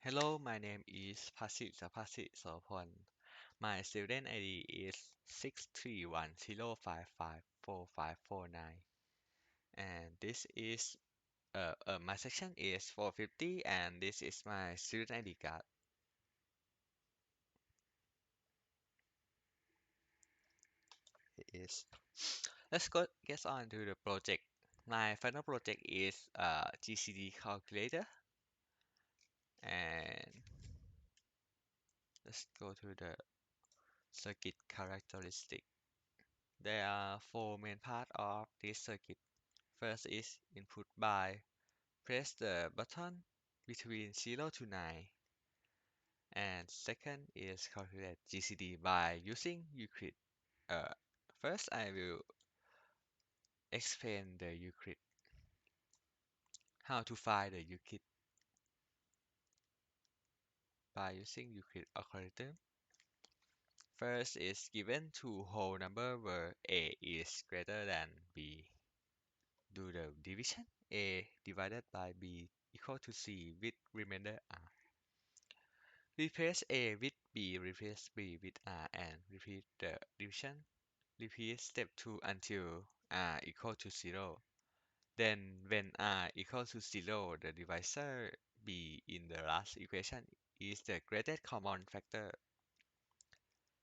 Hello, my name is Pasit Sopon. My student ID is 63105545549. And this is my section is 450 and this is my student ID card. It is. Let's go get on to the project. My final project is GCD calculator and let's go to the circuit characteristic. There are four main parts of this circuit. First is input by press the button between 0 to 9. And second is calculate GCD by using Euclid. Uh, First, I will explain the Euclid, how to find the Euclid by using Euclid algorithm. First is given two whole number where A is greater than B. Do the division. A divided by B equal to C with remainder R. Replace A with B, replace B with R, and repeat the division. Repeat step 2 until R equal to 0. Then when R equal to 0, the divisor B in the last equation is the greatest common factor.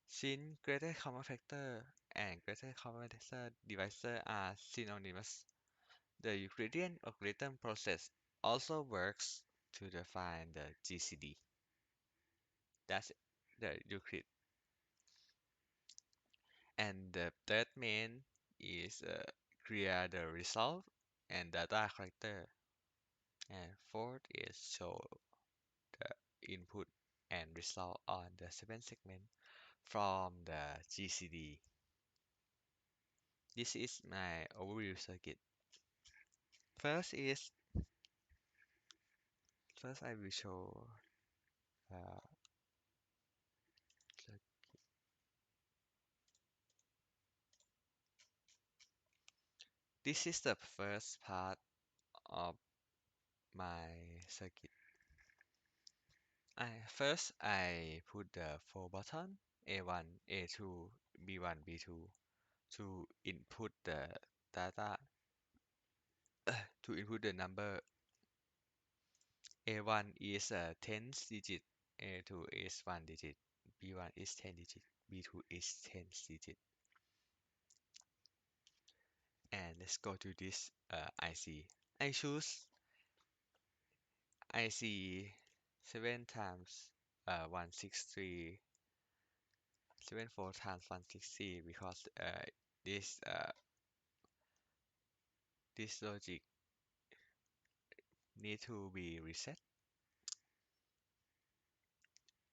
Since greatest common factor and greatest common factor divisor are synonymous, the Euclidean algorithm process also works to define the GCD. That's the Euclid. And the third main is clear the result and data character. And fourth is show the input and result on the 7 segment from the GCD. This is my overview circuit. First is first I will show uh, cir- this is the first part of my circuit. I put the four button A1, A2, B1, B2 to input the data to input the number. A1 is a 10th digit, A2 is 1 digit, B1 is 10 digit, B2 is 10 digit. And let's go to this IC. I choose IC 7 times 163 74 times 160 because this this logic need to be reset.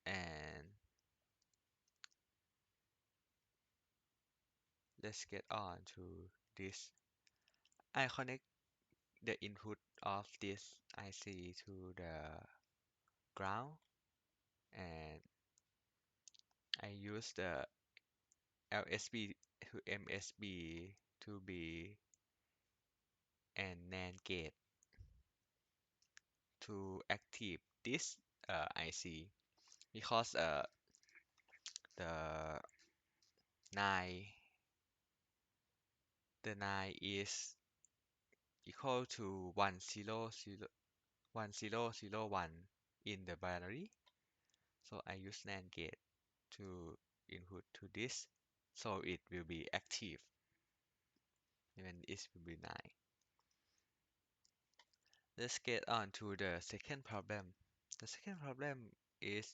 And let's get on to this. I connect the input of this IC to the ground and I use the LSB to MSB to be an NAND gate to active this IC because the 9 the 9 is equal to 1001 in the binary. So I use NAND gate to input to this so it will be active when it will be 9. Let's get on to the second problem. The second problem is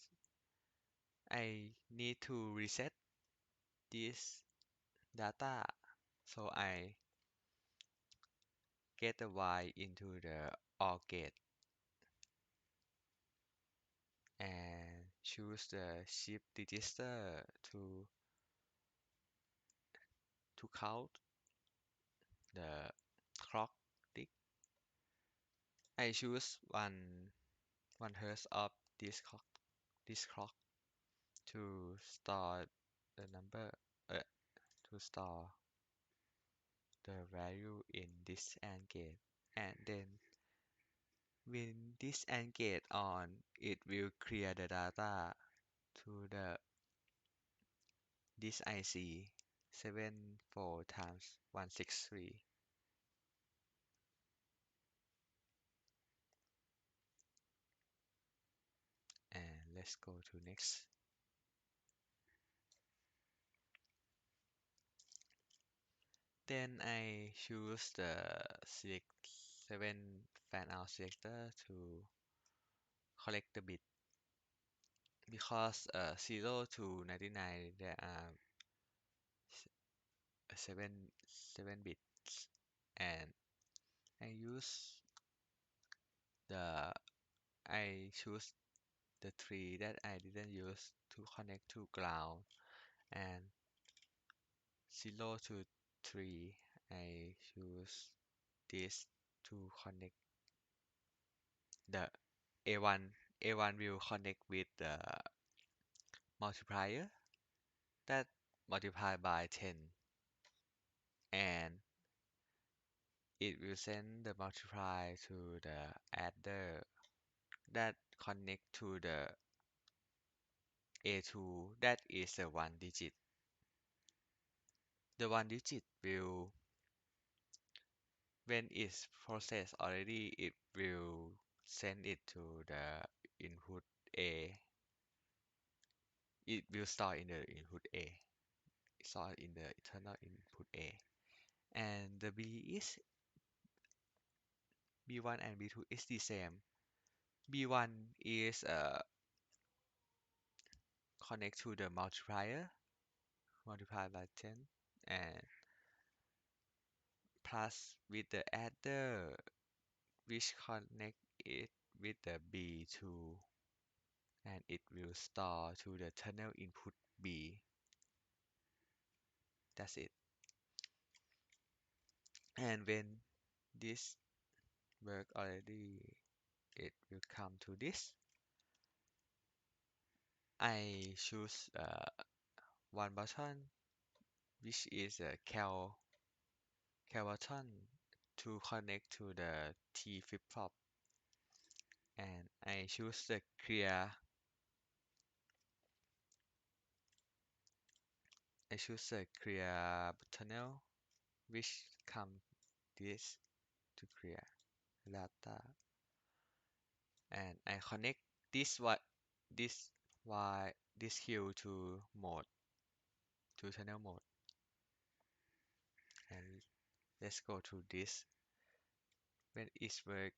I need to reset this data. So I get the Y into the OR gate and choose the shift register to count the clock tick. I choose one hertz of this clock to store the number uh, to store the value in this AND gate and then When this AND gate on, it will clear the data to the this IC 74 times 163, and let's go to next. Then I choose the select 7 fan out selector to collect the bit because 0 to 99 there are 7 bits, and I use the I choose the 3 that I didn't use to connect to ground, and 0 to 3 I choose this to connect the A1 will connect with the multiplier that multiply by 10, and it will send the multiply to the adder that connect to the A2 that is the one digit. The one digit will, when it's processed already, it will send it to the input A. It will store in the input A, store in the internal input A. And the B1 and B2 is the same. B1 is connect to the multiplier, multiply by 10, and plus with the adder, which connect it with the B2, and it will store to the tunnel input B. That's it. And when this work already, it will come to this. I choose one button, which is a cal button to connect to the T flip-flop, and I choose the clear tunnel, which come this to clear data, and I connect this this this Q to tunnel mode, and let's go to this. When it's work,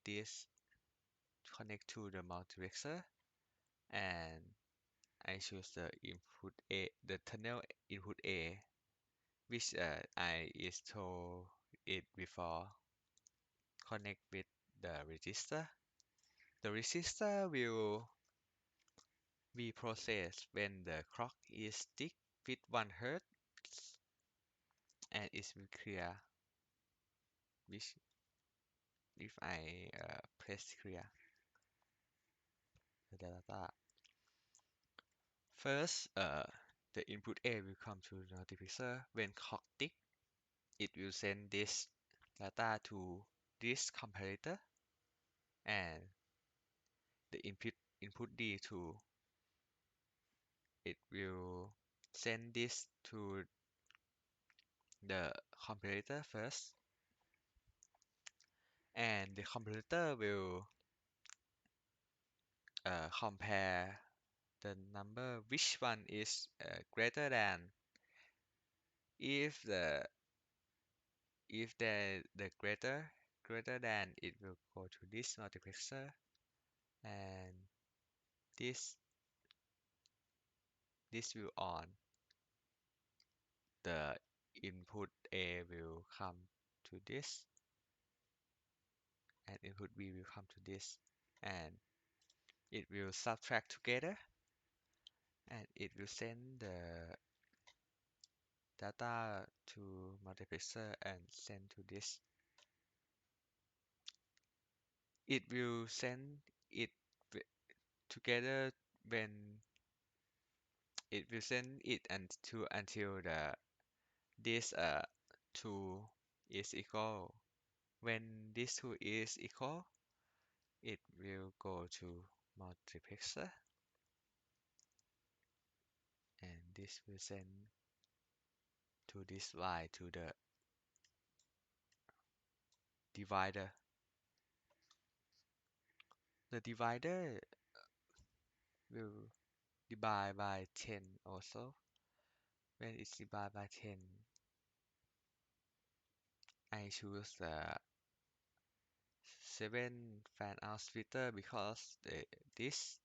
this connect to the multiplexer, and I choose the input A, the tunnel input A, which I is told it before connect with the register. The register will be processed when the clock is tick with 1 Hz, and it will clear, which if I press clear the data. First, the input A will come to the multiplexer. When clock tick, it will send this data to this comparator, and the input D2, it will send this to the comparator first, and the comparator will compare the number which one is greater than. If the greater than, it will go to this multiplexer, and this will on. The input A will come to this, and input B will come to this, and it will subtract together, and it will send the data to multiplexer and send to this. It will send it together when it will send it until this 2 is equal. When this 2 is equal, it will go to multiplexer, and this will send to this Y to the divider. The divider will divide by 10 also. When it's divided by 10, I choose the 7 fan out splitter because this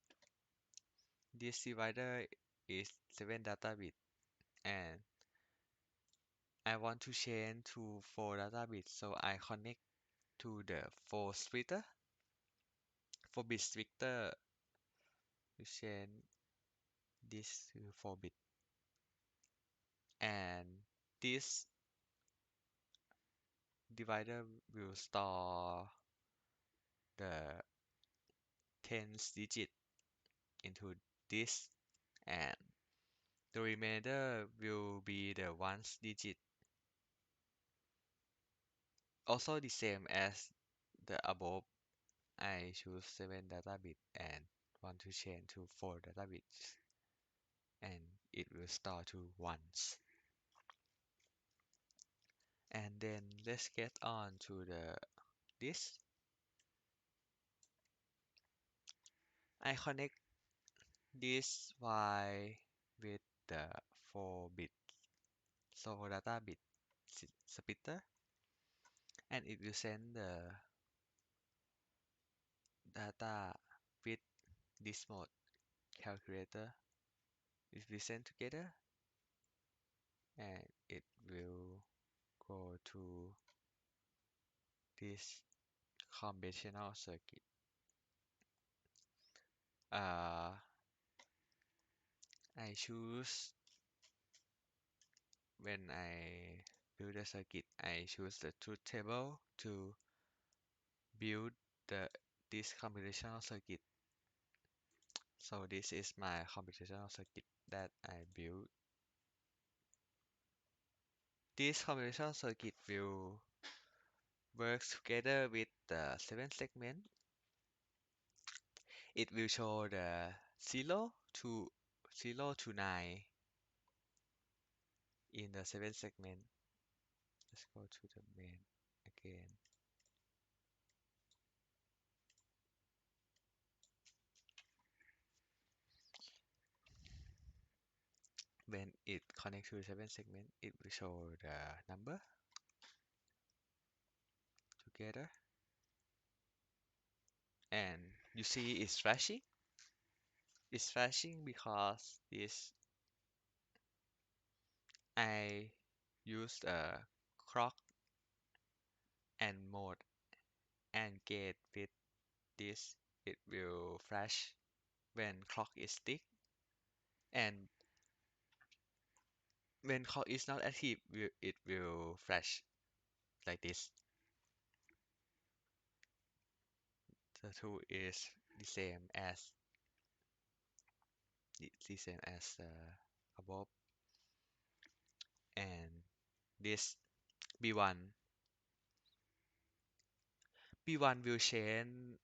divider is 7 data bit, and I want to change to 4 data bits, so I connect to the 4 splitter, 4 bit splitter to change this to 4 bit, and this divider will store the tens digit into this, and the remainder will be the ones digit. Also the same as the above, I choose 7 data bit and want to change to 4 data bits, and it will store to ones. And then let's get on to this. I connect this Y with the 4 bit so data bit splitter, and it will send the data with this mode calculator. It will send together, and it will go to this combinational circuit. Uh, I choose when I build a circuit, I choose the truth table to build the this combinational circuit. So this is my combinational circuit that I built. This combinational circuit will work together with the 7 segment. It will show the 0 to 9 in the 7 segment. Let's go to the main again. When it connects to the 7 segment, it will show the number together. And you see it's flashing. It's flashing because this I used a clock and mode and gate with this. It will flash when clock is tick, and when clock is not active, it will flash like this. The two is the same as the same as above, and this B1 B1 will change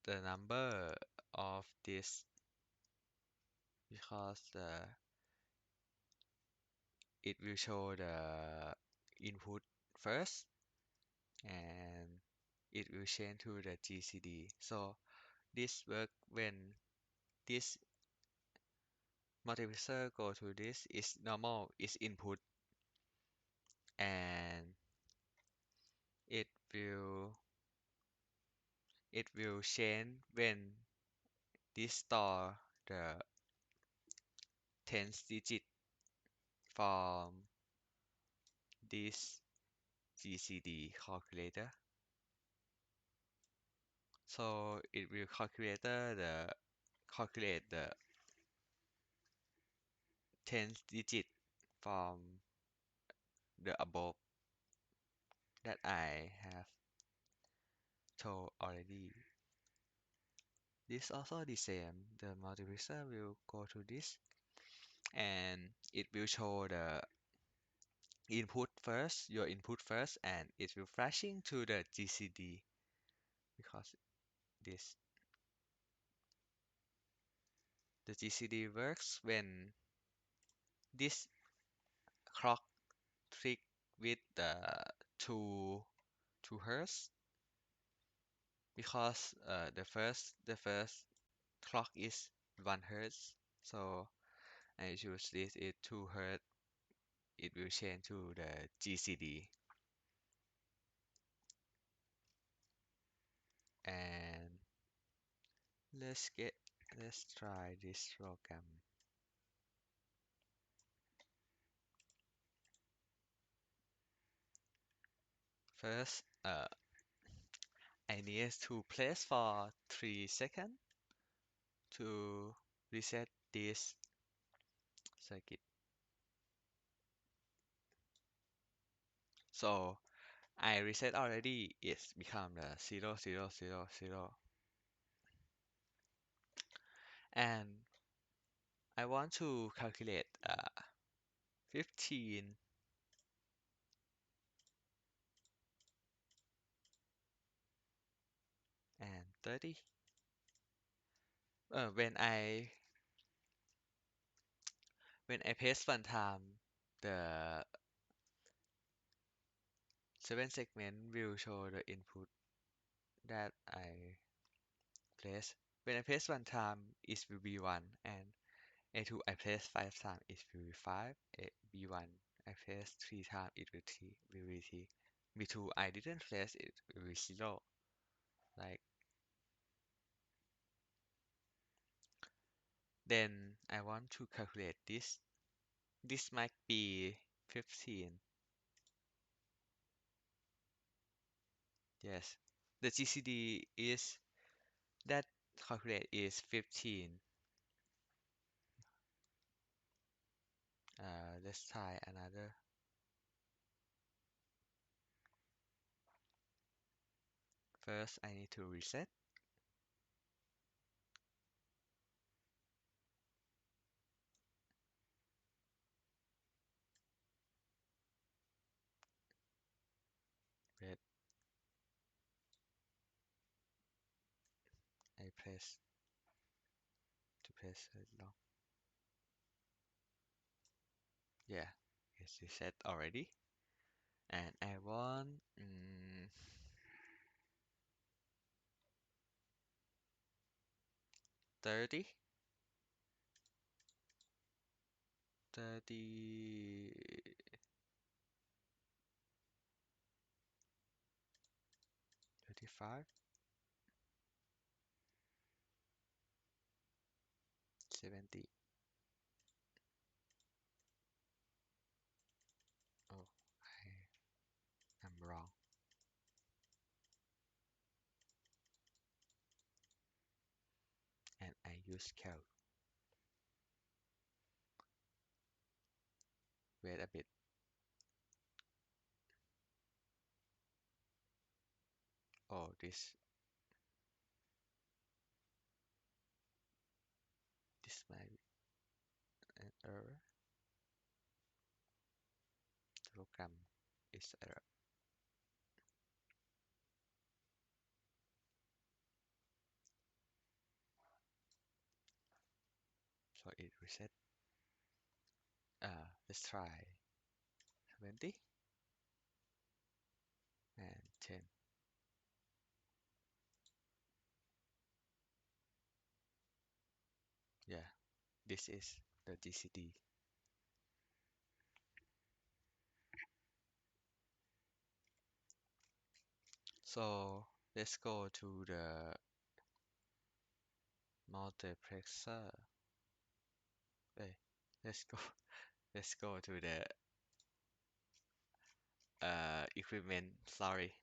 the number of this because it will show the input first, and it will change to the GCD. So this work when this multiplexer go to this is normal, is input, and it will it will change when this store the tens digit from this GCD calculator. So it will calculate the tens digit from the above that I have told already. This also the same. The multiplexer will go to this, and it will show the your input first, and it will flashing to the GCD because this. The GCD works when this clock tick with the two two hertz because the first clock is 1 hertz. So I choose this is 2 hertz. It will change to the GCD. And let's get let's try this program. First, I need to place for 3 seconds to reset this circuit. So I reset already. It's become the 0 0 0 0, and I want to calculate 15 and 30. When I press one time, the 7 segment will show the input that I press. When I press one time, it will be 1, and A2 I press 5 times, it will be 5. B1 I press 3 times, it will be 3. B2 I didn't press, it will be 0. Like then I want to calculate this. This might be 15. Yes, the GCD is that calculate is 15. Let's try another. First, I need to reset. Wait, I press to press it long. Yeah, it's reset already. And I want 30, 30, 35, 70. Oh, I'm wrong. And I use calc. Wait a bit. Oh, this might be an error. The program is error. So it reset. Let's try 20 and 10. Yeah, this is the GCD. So let's go to the multiplexer. Hey, let's go. Let's go to the equipment. Sorry,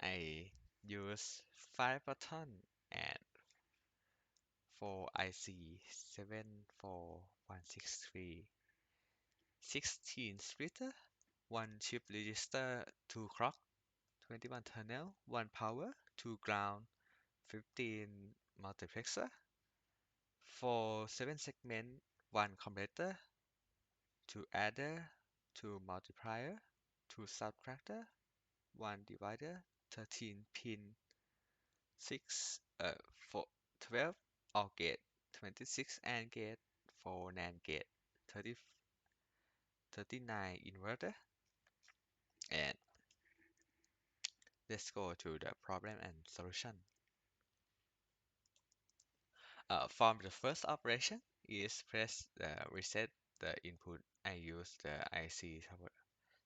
I use 5 button and 4 IC 74163, 16 splitter, 1 chip register, 2 clock, 21 tunnel, 1 power, 2 ground, 15 multiplexer, 4 7 segment, 1 converter, 2 adder, 2 multiplier, 2 subtractor, 1 divider, 13 pin 6 4 12 OR gate, 26 AND gate, 4 NAND gate, 30 39 inverter. And let's go to the problem and solution. From the first operation is press the reset the input. I use the IC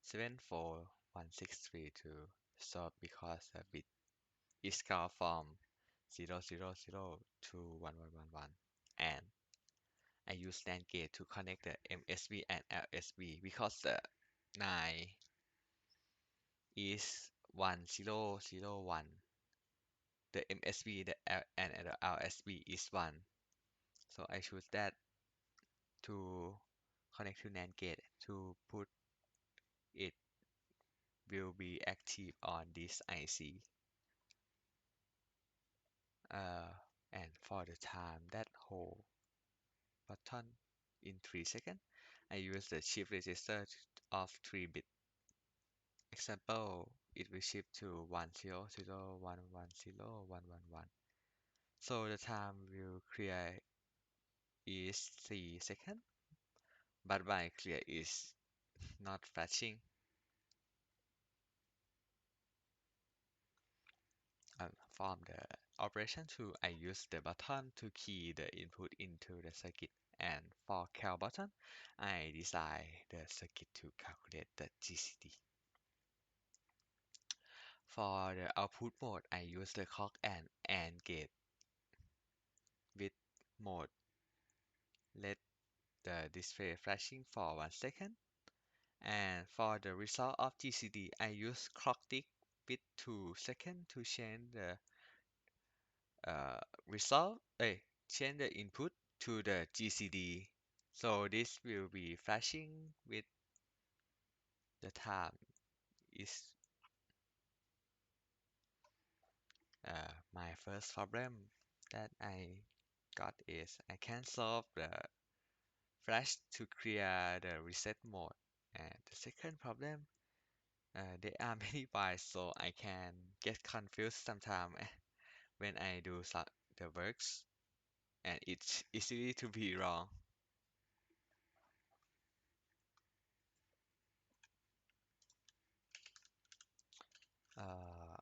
74163 to solve because the bit is called from 000 to 1111, and I use NAND gate to connect the MSB and LSB because the 9 is 1001. The MSB and the LSB is 1. So I choose that to connect to NAND gate to put it will be active on this IC. Uh, and for the time that hold button in 3 seconds, I use the shift register of 3 bit. Example, it will shift to 100110111. So the time will clear is 3 seconds, but my clear is not flashing. From the operation 2, I use the button to key the input into the circuit, and for cal button, I design the circuit to calculate the GCD. For the output mode, I use the clock and AND gate with mode. Let the display flashing for 1 second. And for the result of GCD, I use clock tick with 2 seconds to change the uh, result, change the input to the GCD. So this will be flashing with the time is my first problem that I got is I can solve the flash to clear the reset mode. And the second problem, there are many bytes, so I can get confused sometimes when I do the works, and it's easy to be wrong. Uh,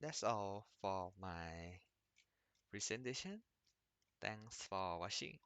that's all for my presentation. Thanks for watching.